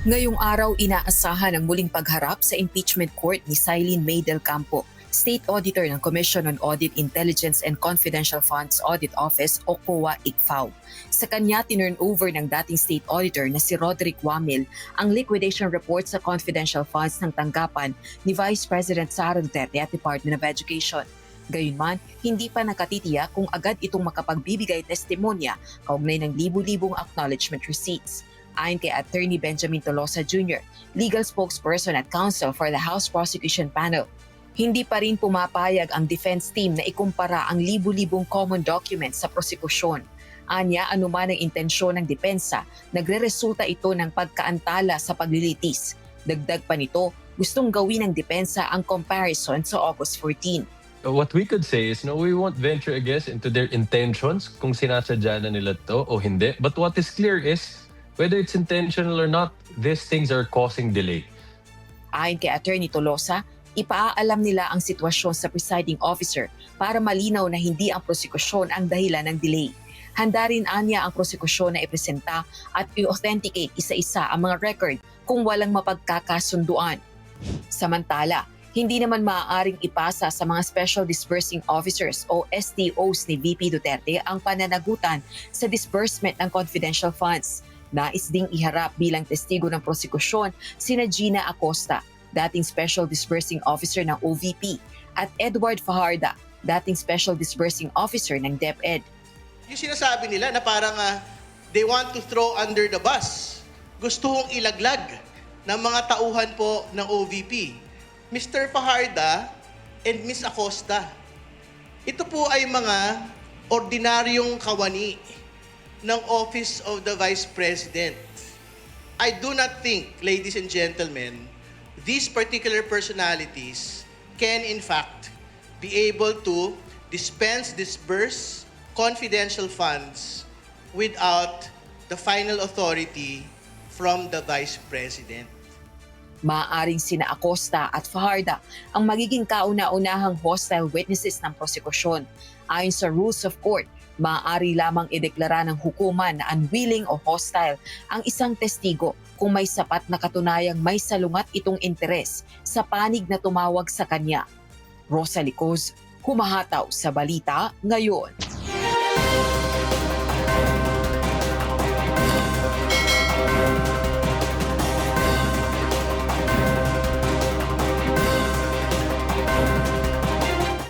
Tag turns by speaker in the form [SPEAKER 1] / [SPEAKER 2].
[SPEAKER 1] Ngayong araw inaasahan ang muling pagharap sa impeachment court ni Silene May del Campo, State Auditor ng Commission on Audit, Intelligence and Confidential Funds Audit Office o COA-ICFAO. Sa kanya tinurn over ng dating State Auditor na si Roderick Wamil ang liquidation report sa confidential funds ng tanggapan ni Vice President Sara Duterte at Department of Education. Gayunman, hindi pa nakatitiyak kung agad itong makapagbibigay testimonya kaugnay ng libu-libong acknowledgement receipts. Ayon kay Attorney Benjamin Tolosa Jr., legal spokesperson at counsel for the House Prosecution Panel, hindi pa rin pumapayag ang defense team na ikumpara ang libu-libong common documents sa prosekusyon. Anya, anuman ang intensyon ng depensa, nagre-resulta ito ng pagkaantala sa paglilitis. Dagdag pa nito, gustong gawin ng depensa ang comparison sa August 14.
[SPEAKER 2] What we could say is, no, we won't venture, I guess, into their intentions, kung sinasadya na nila to o hindi. But what is clear is, whether it's intentional or not, these things are causing delay.
[SPEAKER 1] Ayon kay Attorney Tolosa, ipaalam nila ang sitwasyon sa presiding officer para malinaw na hindi ang prosekusyon ang dahilan ng delay. Handa rin anya ang prosekusyon na ipresenta at i-authenticate isa-isa ang mga record kung walang mapagkakasunduan. Samantala, hindi naman maaaring ipasa sa mga Special Disbursing Officers o SDOs ni VP Duterte ang pananagutan sa disbursement ng confidential funds. Nais ding iharap bilang testigo ng prosekusyon sina Gina Acosta, dating Special Disbursing Officer ng OVP, at Edward Fajarda, dating Special Disbursing Officer ng DepEd.
[SPEAKER 3] Yung sinasabi nila na parang they want to throw under the bus. Gusto hong ilaglag ng mga tauhan po ng OVP. Mr. Fajarda and Ms. Acosta. Ito po ay mga ordinaryong kawani ng Office of the Vice President. I do not think, ladies and gentlemen, these particular personalities can in fact be able to disburse confidential funds without the final authority from the Vice President.
[SPEAKER 1] Maaaring sina Acosta at Fajarda ang magiging kauna-unahang hostile witnesses ng prosekusyon. Ayon sa rules of court, maaari lamang ideklara ng hukuman na unwilling o hostile ang isang testigo kung may sapat na katunayang may salungat itong interes sa panig na tumawag sa kanya. Rosa Licoz, humahataw sa balita ngayon.